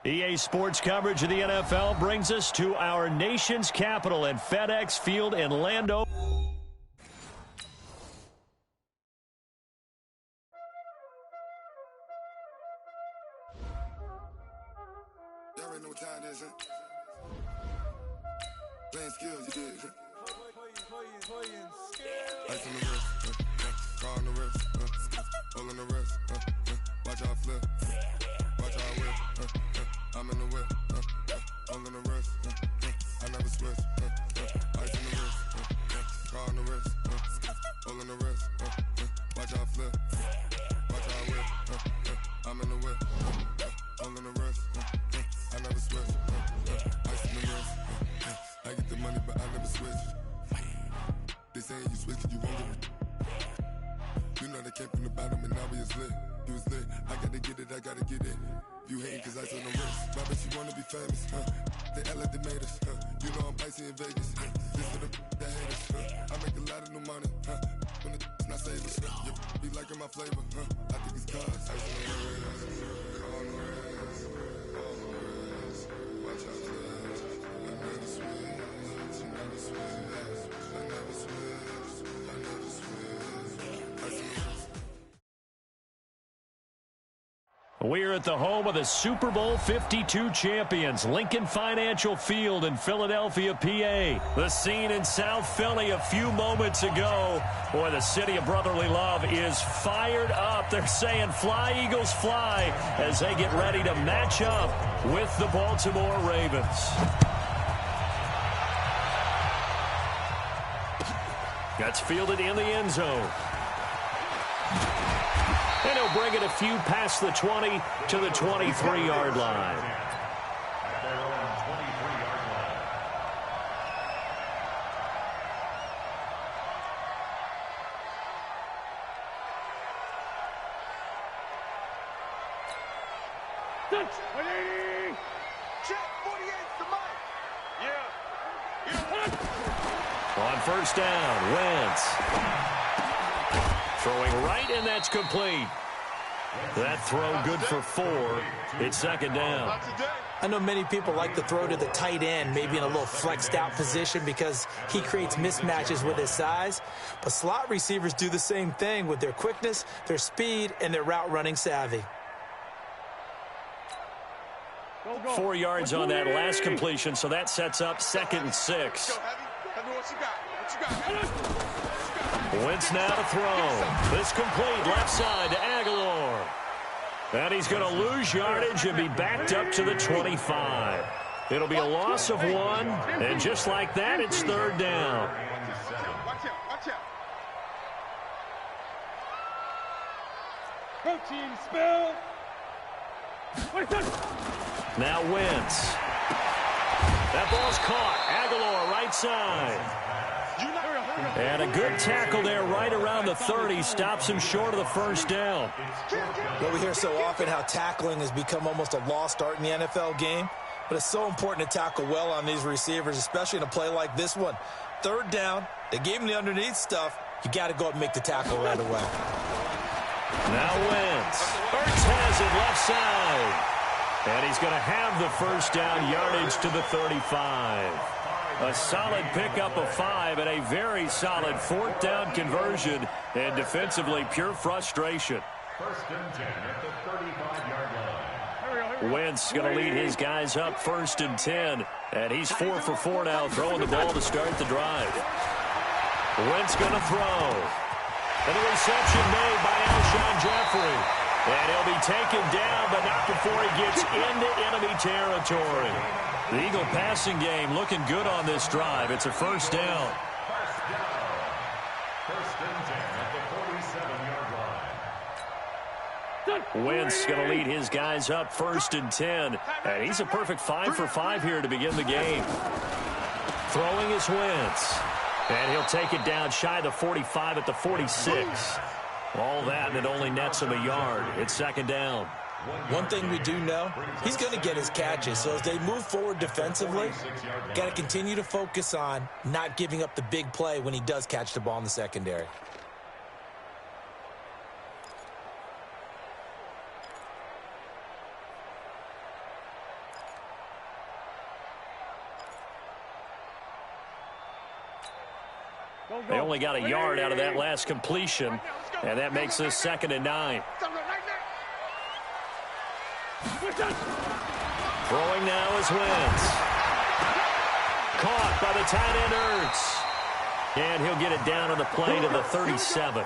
EA Sports coverage of the NFL brings us to our nation's capital at FedEx Field in Landover. Y'all already know what time it is, huh? Playing skills, you did. Ice on the wrist, car on the wrist, all on the wrist, watch how I flip, watch how I whip, I'm in the whip, all on the wrist, I never switch, ice on the wrist, car on the wrist, all on the wrist, watch how I flip, watch how I whip, I'm in the whip, all on the wrist, I never switch, ice on the wrist, I get the money but I never switch. They saying you switch and you won't get it. You know they came from the bottom and now we is lit. You was lit, I gotta get it, I gotta get it. You hating cause ice on the wrist. Why bet you wanna be famous, huh? They act like they made us, huh? You know I'm icy in Vegas, this for the that hate us, huh? I make a lot of new money, huh? When the not save us, you be liking my flavor, huh? I think it's cause ice on the wrist, on the wrist, on the wrist. Watch out for this, I never switch, I never switch. We're at the home of the Super Bowl 52 champions, Lincoln Financial Field in Philadelphia, PA. The scene in South Philly a few moments ago. Boy, the city of brotherly love is fired up. They're saying, "Fly, Eagles, fly," as they get ready to match up with the Baltimore Ravens. That's fielded in the end zone. And he'll bring it a few past the 20 to the 23-yard line. On first down, Wentz. Throwing right, and that's complete. That throw good for 4. It's second down. I know many people like to throw to the tight end, maybe in a little flexed out position because he creates mismatches with his size. But slot receivers do the same thing with their quickness, their speed, and their route running savvy. 4 yards on that last completion, so that sets up 2nd and 6. Wentz now to throw. This complete left side to Aguilar. And he's going to lose yardage and be backed up to the 25. It'll be a loss of 1, and just like that, it's 3rd down. Team spill. Now Wentz. That ball's caught. Aguilar right side. And a good tackle there right around the 30. Stops him short of the first down. Well, we hear so often how tackling has become almost a lost art in the NFL game. But it's so important to tackle well on these receivers, especially in a play like this one. 3rd down. They gave him the underneath stuff. You got to go up and make the tackle right away. Now Wentz. Ertz has it left side. And he's going to have the first down, yardage to the 35. A solid pickup of 5 and a very solid 4th down conversion. And defensively, pure frustration. 1st and 10 at the 35-yard line. Wentz going to lead his guys up 1st and 10. And he's 4 for 4 now, throwing the ball to start the drive. Wentz going to throw. And the reception made by Alshon Jeffrey. And he'll be taken down, but not before he gets into enemy territory. The Eagle passing game looking good on this drive. It's a 1st down. 1st and 10 at the 47-yard line. Wentz going to lead his guys up 1st and 10. And he's a perfect 5 for 5 here to begin the game. Throwing is Wentz. And he'll take it down shy of the 45 at the 46. All that, and it only nets him a yard. It's 2nd down. One thing we do know, he's going to get his catches. So as they move forward defensively, got to continue to focus on not giving up the big play when he does catch the ball in the secondary. They only got a yard out of that last completion, and that makes this 2nd and 9. Throwing now is Wentz. Caught by the tight end Ertz. And he'll get it down on the play to the 37.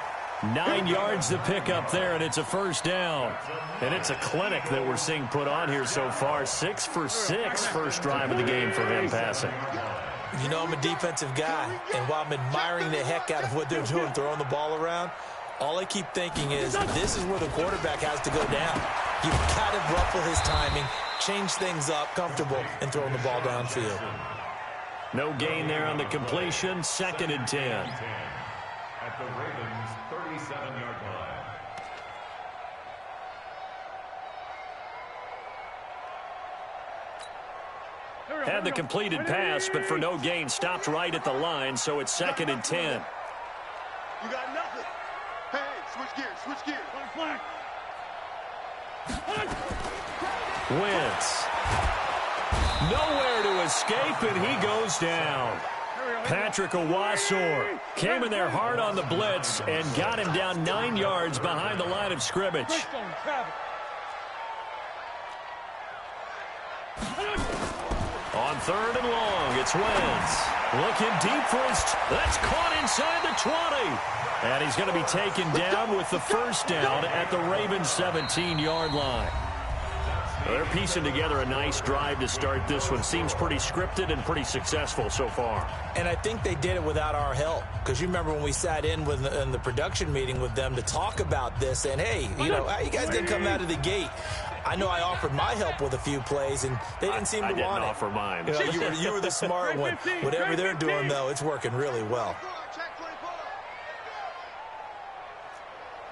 9 yards to pick up there, and it's a 1st down. And it's a clinic that we're seeing put on here so far. 6 for 6 first drive of the game for him passing. You know, I'm a defensive guy, and while I'm admiring the heck out of what they're doing, throwing the ball around, all I keep thinking is this is where the quarterback has to go down. You've got to ruffle his timing, change things up, comfortable, and throwing the ball downfield. No gain there on the completion, 2nd and 10. At the Ravens' 37-yard line. Had the completed pass, but for no gain, stopped right at the line, so it's 2nd and 10. You got nothing. Hey, switch gears, switch gears. Wentz. Nowhere to escape, and he goes down. Patrick Owasor came in there hard on the blitz and got him down 9 yards behind the line of scrimmage. On 3rd and long, it's Wentz. Looking deep for his... That's caught inside the 20. And he's going to be taken down with the 1st down at the Ravens' 17-yard line. They're piecing together a nice drive to start this one. Seems pretty scripted and pretty successful so far. And I think they did it without our help. Because you remember when we sat in the production meeting with them to talk about this. And, hey, you know, how you guys didn't come out of the gate? I know I offered my help with a few plays, and they didn't seem to want it. I didn't offer mine. You know, you were the smart one. Whatever they're doing, though, it's working really well.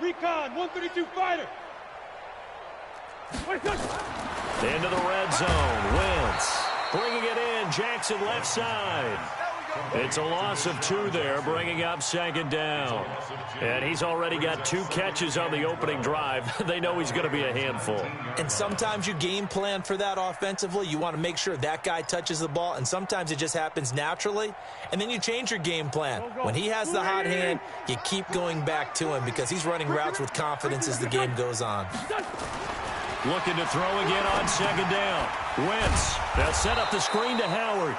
Recon, 132 fighter. Into the red zone. Wentz bringing it in. Jackson left side. It's a loss of 2 there, bringing up 2nd down. And he's already got 2 catches on the opening drive. They know he's going to be a handful. And sometimes you game plan for that offensively. You want to make sure that guy touches the ball, and sometimes it just happens naturally. And then you change your game plan. When he has the hot hand, you keep going back to him because he's running routes with confidence as the game goes on. Looking to throw again on 2nd down. Wentz. They'll set up the screen to Howard.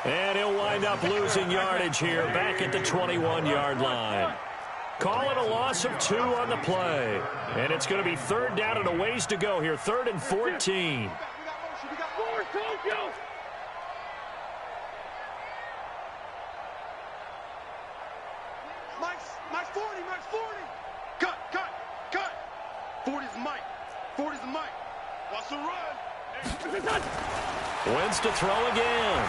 And he'll wind up losing yardage here back at the 21-yard line. Call it a loss of 2 on the play. And it's going to be 3rd down and a ways to go here. 3rd and 14. Mike's 40, Mike's 40. Cut. 40's Mike. 40's Mike. Watch the run. Wentz to throw again.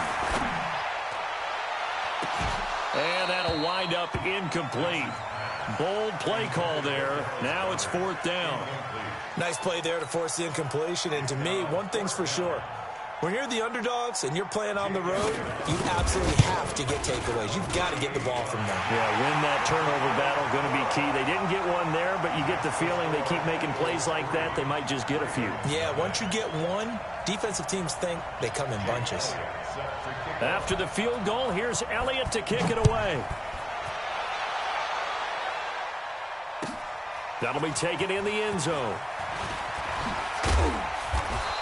And that'll wind up incomplete. Bold play call there. Now it's 4th down. Nice play there to force the incompletion. And to me, one thing's for sure. When you're the underdogs and you're playing on the road, you absolutely have to get takeaways. You've got to get the ball from them. Yeah, win that turnover battle, going to be key. They didn't get one there, but you get the feeling they keep making plays like that, they might just get a few. Yeah, once you get one, defensive teams think they come in bunches. After the field goal, here's Elliott to kick it away. That'll be taken in the end zone.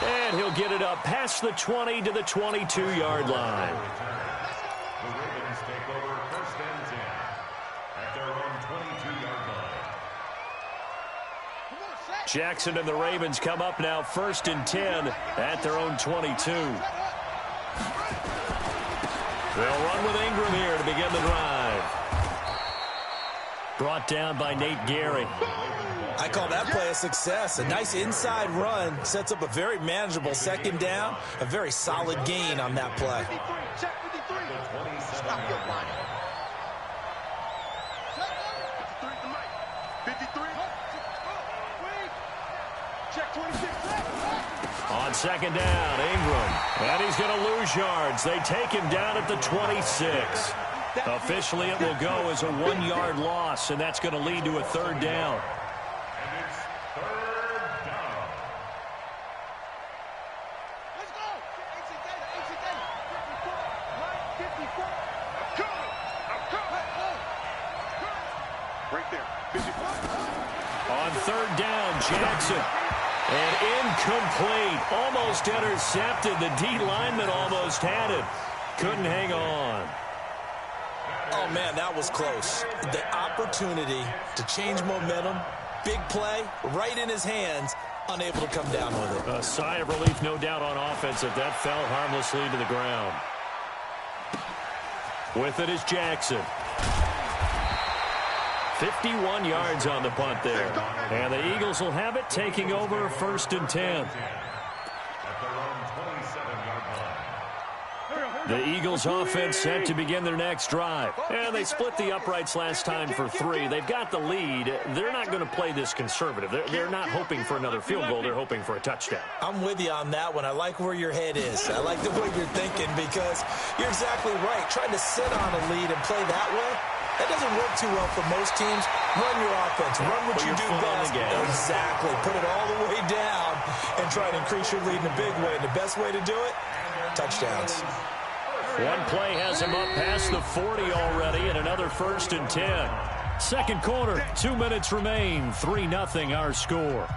And he'll get it up past the 20 to the 22-yard line. The Ravens take over 1st and 10 at their own 22-yard line. Jackson and the Ravens come up now 1st and 10 at their own 22. They'll run with Ingram here to begin the drive. Brought down by Nate Gehry. I call that play a success. A nice inside run sets up a very manageable 2nd down. A very solid gain on that play. Check 53. Stop your line. 53 to Mike. 53. Check 26. On 2nd down, Ingram. And he's going to lose yards. They take him down at the 26. Officially, it will go as a 1-yard loss, and that's going to lead to a 3rd down. And it's 3rd down. Let's go. 54. I'm coming. third down. Jackson. And incomplete. Almost intercepted. The D lineman almost had it. Couldn't hang on. Oh, man, that was close. The opportunity to change momentum, big play, right in his hands, unable to come down with it. A sigh of relief, no doubt, on offense if that fell harmlessly to the ground. With it is Jackson. 51 yards on the punt there. And the Eagles will have it, taking over 1st and 10. The Eagles offense set to begin their next drive. And they split the uprights last time for 3. They've got the lead. They're not going to play this conservative. They're not hoping for another field goal. They're hoping for a touchdown. I'm with you on that one. I like where your head is. I like the way you're thinking because you're exactly right. Trying to sit on a lead and play that way, that doesn't work too well for most teams. Run your offense. Run what you do best. Exactly. Put it all the way down and try to increase your lead in a big way. And the best way to do it, touchdowns. One play has him up past the 40 already, and another 1st and 10. Second quarter, 2 minutes remain. 3-0 our score.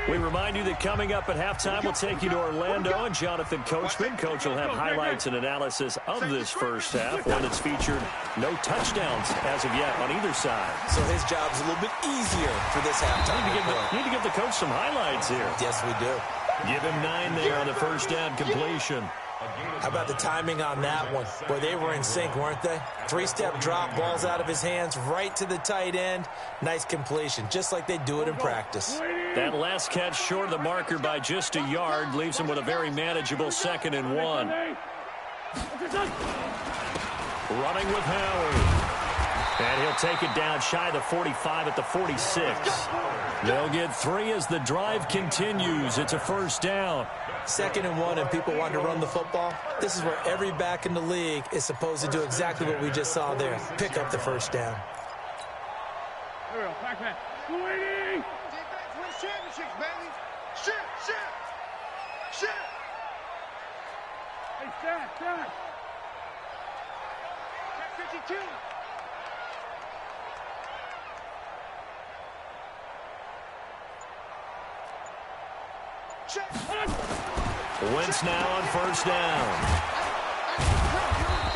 We remind you that coming up at halftime, we'll take you to Orlando and Jonathan Coachman. Coach will have highlights and analysis of this first half, one that's featured no touchdowns as of yet on either side. So his job's a little bit easier for this halftime. Need to give the coach some highlights here. Yes, we do. Give him 9 there on the first down completion. How about the timing on that one? Boy, they were in sync, weren't they? 3-step drop, balls out of his hands, right to the tight end. Nice completion, just like they do it in practice. That last catch short of the marker by just a yard leaves him with a very manageable 2nd and 1. Running with Howard. And he'll take it down shy of the 45 at the 46. They'll get 3 as the drive continues. It's a first down. 2nd and 1, and people want to run the football. This is where every back in the league is supposed to do exactly what we just saw there. Pick up the first down. Defense wins championships, baby. Shit. Hey, Jack. 52. Wentz now on first down.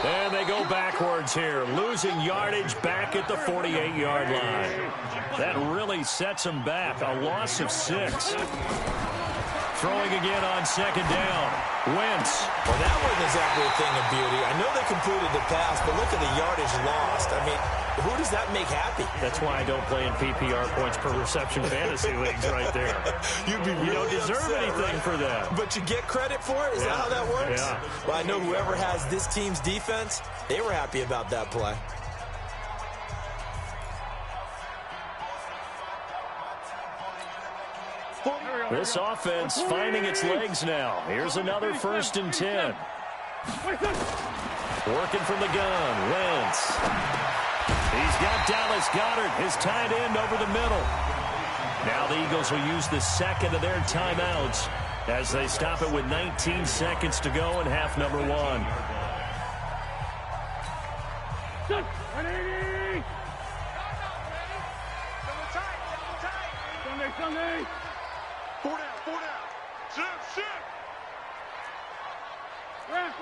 And they go backwards here, losing yardage back at the 48-yard line. That really sets them back, a loss of 6. Throwing again on 2nd down. Wentz. Well, that wasn't exactly a thing of beauty. I know they completed the pass, but look at the yardage lost. I mean, who does that make happy? That's why I don't play in PPR points per reception fantasy leagues right there. You don't deserve upset, anything right? for that. But you get credit for it? Is that how that works? Yeah. Well, I know whoever has this team's defense, they were happy about that play. This offense finding its legs now. Here's another 1st and 10. Working from the gun, Wentz. He's got Dallas Goedert, his tight end, over the middle. Now the Eagles will use the 2nd of their timeouts as they stop it with 19 seconds to go in half number 1. Sunday. 4 down. Shit. Rap.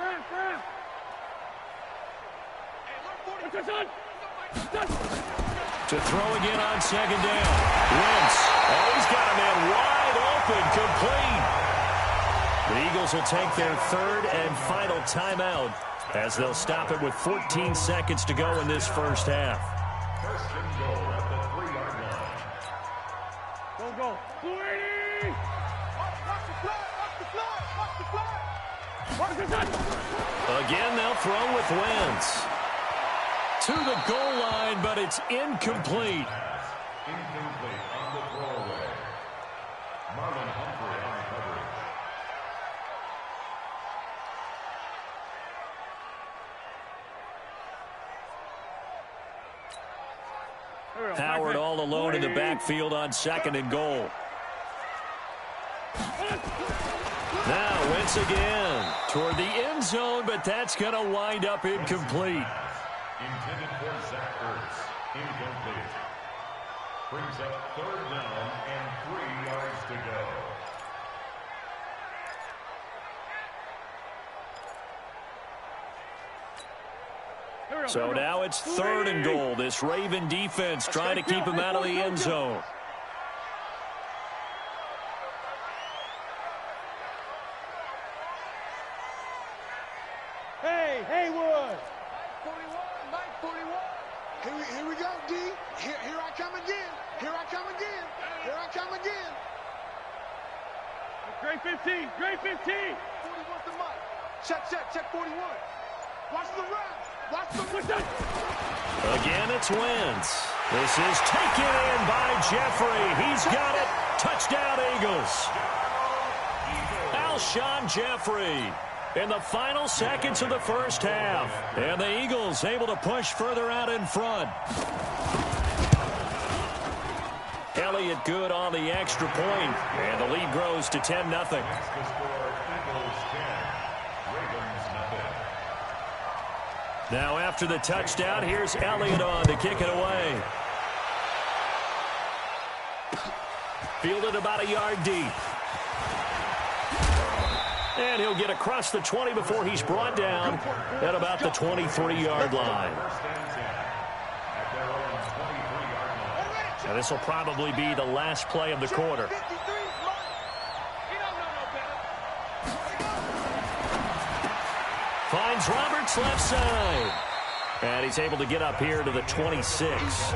To throw again on 2nd down. Wentz. Oh, he's got a man wide open, complete. The Eagles will take their 3rd and final timeout as they'll stop it with 14 seconds to go in this first half. First and goal at the 3-yard line. Go. Flutie! Watch the fly. Again, they'll throw with Wentz. To the goal line, but it's incomplete. Incomplete on the throwaway. Marlon Humphrey on coverage. Howard all alone in the backfield on 2nd and goal. Now Wentz again toward the end zone, but that's going to wind up incomplete. Intended for Zach Ertz. Incomplete. Brings up 3rd down and 3 yards to go. So now it's 3rd and goal. This Raven defense trying to keep him out of the end zone. Hey, Haywood. 41, Mike 41. Here we go, D. Here I come again. Here I come again. Here I come again. Great 15. Great 15. 41's the Mike. Check 41. Watch the run. Watch the run. Again, it's Wentz. This is taken in by Jeffrey. He's got it. Touchdown, Eagles. Alshon Jeffrey in the final seconds of the first half. And the Eagles able to push further out in front. Elliott good on the extra point. And the lead grows to 10-0. That's the score. Eagles 10. Ravens nothing. Now after the touchdown, here's Elliott on to kick it away. Fielded about a yard deep. And he'll get across the 20 before he's brought down at about the 23-yard line. Now this will probably be the last play of the quarter. Finds Roberts left side. And he's able to get up here to the 26.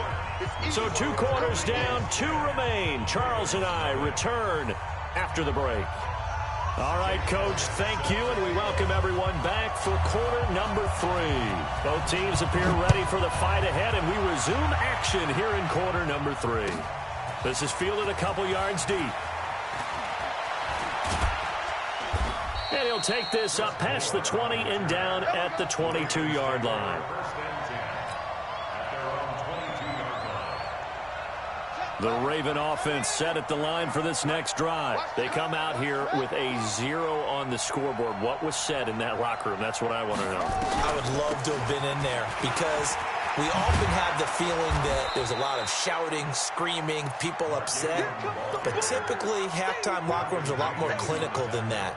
So 2 quarters down, 2 remain. Charles and I return after the break. All right, Coach, thank you, and we welcome everyone back for quarter number 3. Both teams appear ready for the fight ahead, and we resume action here in quarter number 3. This is fielded a couple yards deep. And he'll take this up past the 20 and down at the 22-yard line. The Raven offense set at the line for this next drive. They come out here with a 0 on the scoreboard. What was said in that locker room? That's what I want to know. I would love to have been in there because we often have the feeling that there's a lot of shouting, screaming, people upset. But typically, halftime locker rooms are a lot more clinical than that.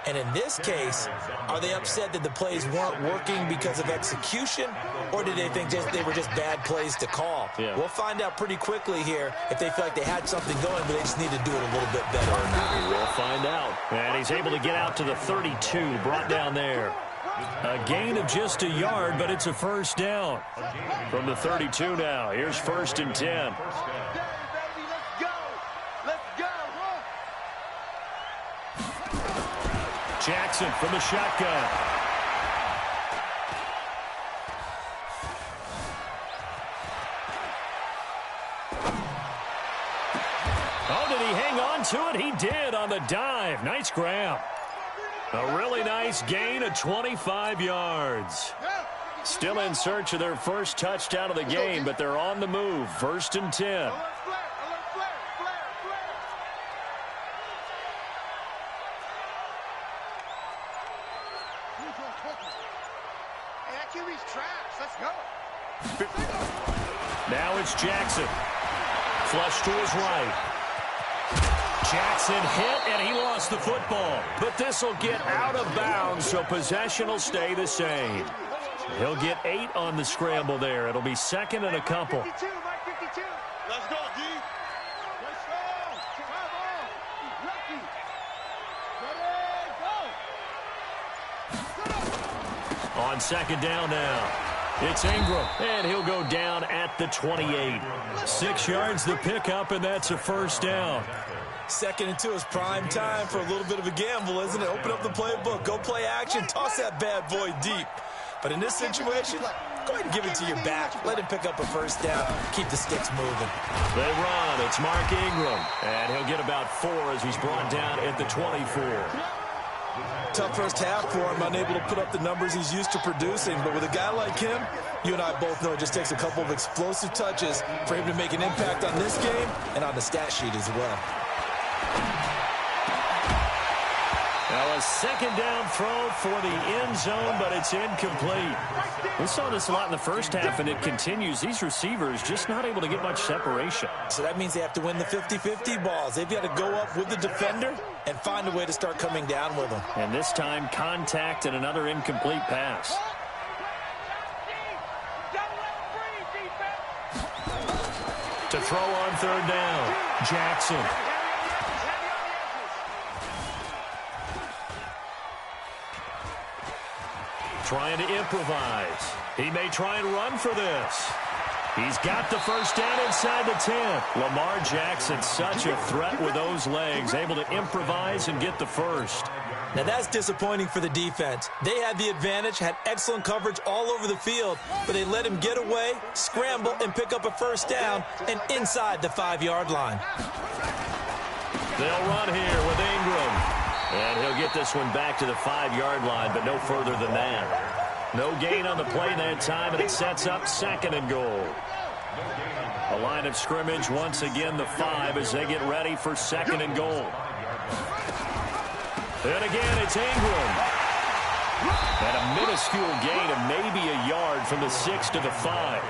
And in this case, are they upset that the plays weren't working because of execution, or did they think they were just bad plays to call? Yeah. We'll find out pretty quickly here if they feel like they had something going, but they just need to do it a little bit better or not. We'll find out. And he's able to get out to the 32, brought down there. A gain of just a yard, but it's a first down. From the 32 now, here's 1st and 10. Jackson from the shotgun. Oh, did he hang on to it? He did on the dive. Nice grab. A really nice gain of 25 yards. Still in search of their first touchdown of the game, but they're on the move. 1st and 10. Now it's Jackson. Flush to his right. Jackson hit, and he lost the football. But this will get out of bounds, so possession will stay the same. He'll get 8 on the scramble there. It'll be 2nd and a couple. 52, Mike 52. Let's go, D. Let's go. Come on. Lucky. Ready, go. On 2nd down now. It's Ingram, and he'll go down at the 28. 6 yards the pickup, and that's a first down. 2nd and 2 is prime time for a little bit of a gamble, isn't it? Open up the playbook, go play action, toss that bad boy deep. But in this situation, go ahead and give it to your back. Let him pick up a first down, keep the sticks moving. They run. It's Mark Ingram, and he'll get about 4 as he's brought down at the 24. Tough first half for him, unable to put up the numbers he's used to producing. But with a guy like him, you and I both know it just takes a couple of explosive touches for him to make an impact on this game and on the stat sheet as well. Now a second down throw for the end zone, but it's incomplete. We saw this a lot in the first half, and it continues. These receivers just not able to get much separation. So that means they have to win the 50-50 balls. They've got to go up with the defender and find a way to start coming down with them. And this time, contact and another incomplete pass. To throw on third down, Jackson. Trying to improvise. He may try and run for this. He's got the first down inside the 10. Lamar Jackson, such a threat with those legs, able to improvise and get the first. Now that's disappointing for the defense. They had the advantage, had excellent coverage all over the field, but they let him get away, scramble, and pick up a first down and inside the 5-yard line. They'll run here with Ingram. And he'll get this one back to the 5-yard line, but no further than that. No gain on the play that time, and it sets up second and goal. A line of scrimmage, once again, the 5 as they get ready for second and goal. And again, it's Ingram. And a minuscule gain of maybe a yard from the 6 to the 5.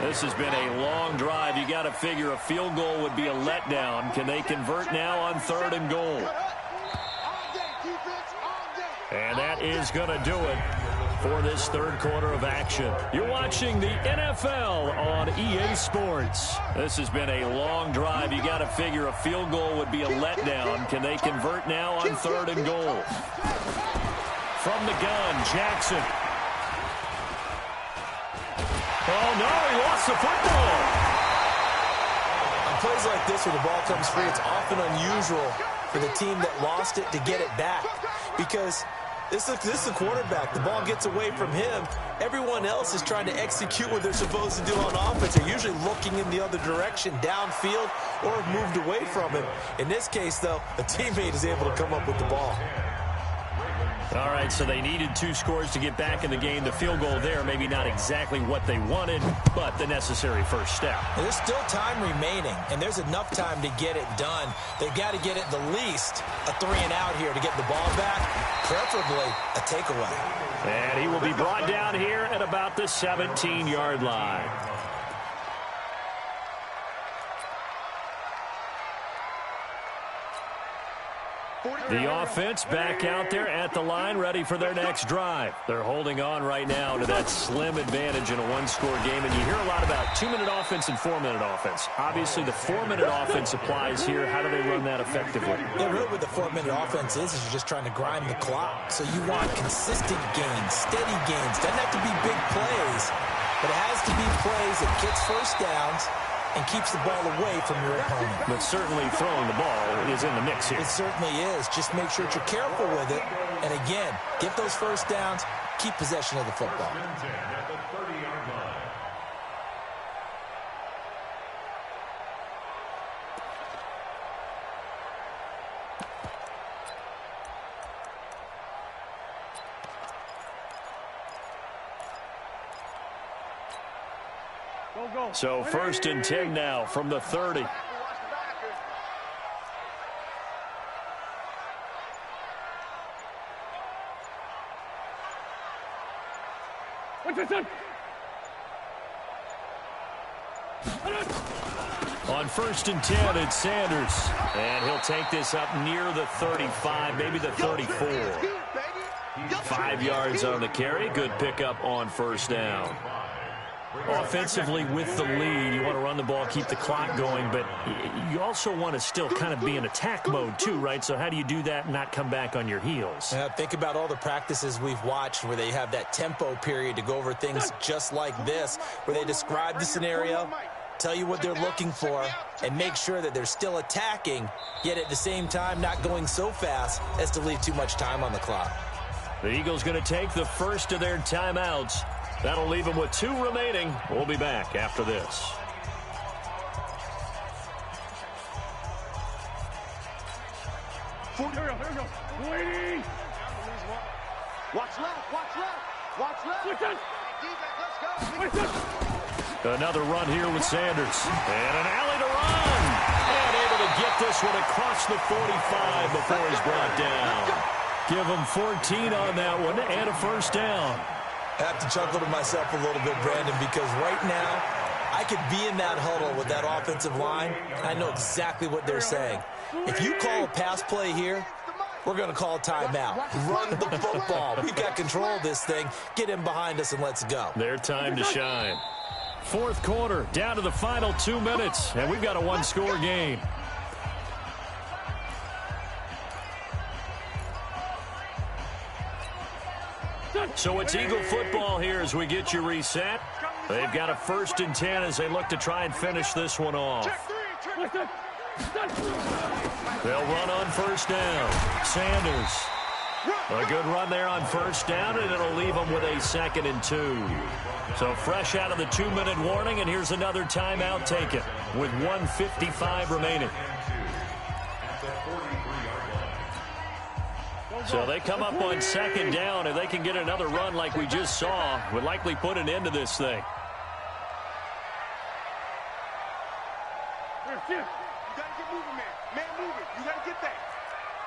This has been a long drive. You got to figure a field goal would be a letdown. Can they convert now on third and goal? And that is going to do it for this third quarter of action. You're watching the NFL on EA Sports. This has been a long drive. You got to figure a field goal would be a letdown. Can they convert now on third and goal? From the gun, Jackson. Oh, no, he lost the football. On plays like this where the ball comes free, it's often unusual for the team that lost it to get it back because this is the quarterback. The ball gets away from him. Everyone else is trying to execute what they're supposed to do on offense. They're usually looking in the other direction, downfield, or have moved away from him. In this case, though, a teammate is able to come up with the ball. All right, so they needed 2 scores to get back in the game. The field goal there, maybe not exactly what they wanted, but the necessary first step. And there's still time remaining, and there's enough time to get it done. They've got to get it the least a 3-and-out here to get the ball back, preferably a takeaway. And he will be brought down here at about the 17-yard line. The offense back out there at the line, ready for their next drive. They're holding on right now to that slim advantage in a one-score game. And you hear a lot about 2-minute offense and 4-minute offense. Obviously, the 4-minute offense applies here. How do they run that effectively? Yeah, really what the 4-minute offense is you're just trying to grind the clock. So you want consistent gains, steady gains. Doesn't have to be big plays, but it has to be plays that gets first downs and keeps the ball away from your opponent. But certainly throwing the ball is in the mix here. It certainly is. Just make sure that you're careful with it. And again, get those first downs, keep possession of the football. So 1st and 10 now from the 30. On 1st and 10, it's Sanders. And he'll take this up near the 35, maybe the 34. 5 yards on the carry. Good pickup on first down. Offensively with the lead, you want to run the ball, keep the clock going, but you also want to still kind of be in attack mode too, right? So how do you do that and not come back on your heels? Think about all the practices we've watched where they have that tempo period to go over things just like this, where they describe the scenario, tell you what they're looking for, and make sure that they're still attacking, yet at the same time not going so fast as to leave too much time on the clock. The Eagles going to take the first of their timeouts. That'll leave them with 2 remaining. We'll be back after this. Here we go. Waiting. Watch left, watch left, watch left. Switch it. Defense, let's go. Another run here with Sanders. And an alley to run. And able to get this one across the 45 before he's brought down. Give him 14 on that one and a first down. I have to chuckle to myself a little bit, Brandon, because right now I could be in that huddle with that offensive line, and I know exactly what they're saying. If you call a pass play here, we're going to call a timeout. Run the football. We've got control of this thing. Get him behind us and let's go. Their time to shine. Fourth quarter, down to the final 2 minutes, and we've got a one-score game. So it's Eagle football here as we get you reset. They've got a 1st and 10 as they look to try and finish this one off. They'll run on first down. Sanders. A good run there on first down, and it'll leave them with a 2nd and 2. So fresh out of the 2-minute warning, and here's another timeout taken with 1:55 remaining. So they come up on 2nd down, and they can get another run like we just saw. Would likely put an end to this thing. You got to get moving, man. Man moving. You got to get that.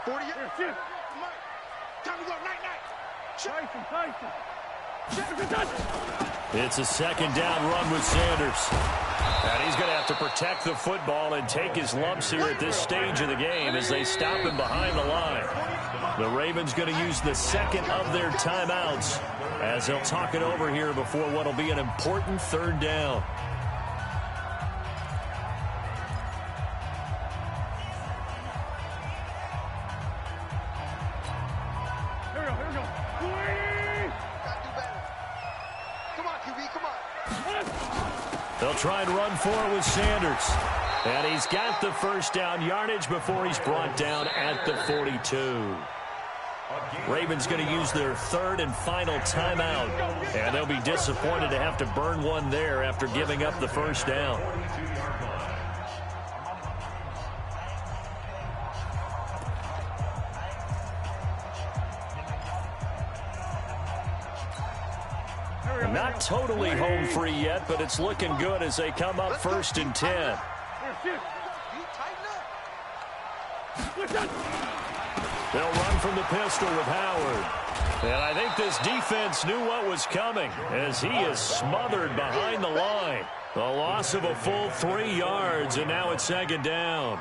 40 yards. Time to go. Night. It's a 2nd down run with Sanders. And he's going to have to protect the football and take his lumps here at this stage of the game as they stop him behind the line. The Ravens going to use the 2nd of their timeouts as they'll talk it over here before what will be an important 3rd down. Here we go. Come on, QB, come on. They'll try and run for it with Sanders. And he's got the first down yardage before he's brought down at the 42. Ravens going to use their 3rd and final timeout. And they'll be disappointed to have to burn one there after giving up the first down. Not totally home free yet, but it's looking good as they come up 1st and 10. They'll run from the pistol with Howard. And I think this defense knew what was coming as he is smothered behind the line. A loss of a full 3 yards, and now it's 2nd down.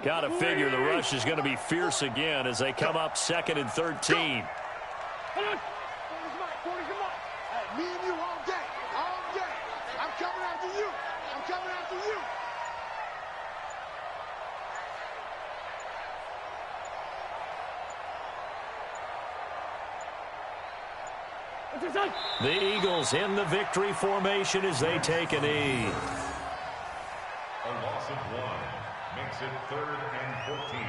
Got to figure the rush is going to be fierce again as they come up 2nd and 13. Me and you all day. All day. I'm coming after you. I'm coming after you. The Eagles in the victory formation as they take a knee. A loss of 1 makes it 3rd and 14.